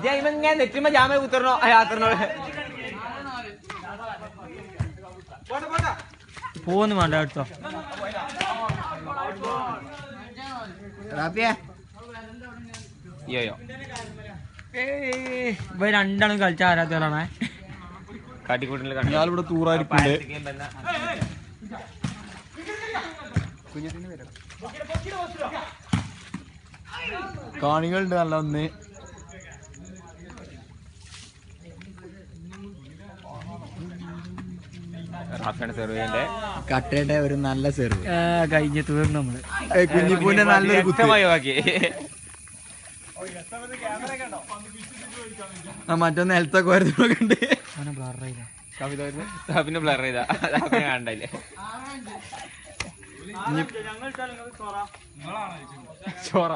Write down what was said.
ഇങ്ങനെ നെറ്റുമ്പോ ജാമ കുത്തരണോ യാത്രനോട് പോന്ന് വേണ്ട എടുത്തോ രണ്ടാളും കളിച്ച ആരാധകരാണേ കാട്ടിക്കൂട്ടിൽ തൂറായിരിക്കും കാണികളുണ്ട് നല്ല ഒന്ന് കട്ടയുടെ ഒരു നല്ല സെർവ് കഴിഞ്ഞ് തീർന്നു നമ്മള് കുഞ്ഞിപ്പൂന്റെ നല്ലൊരു മറ്റൊന്ന് ഹെൽത്തൊക്കെ വരുന്നൊക്കെ ഉണ്ട് പിന്നെ ബ്ലർ ചെയ്താ കണ്ടല്ലേ ചോറ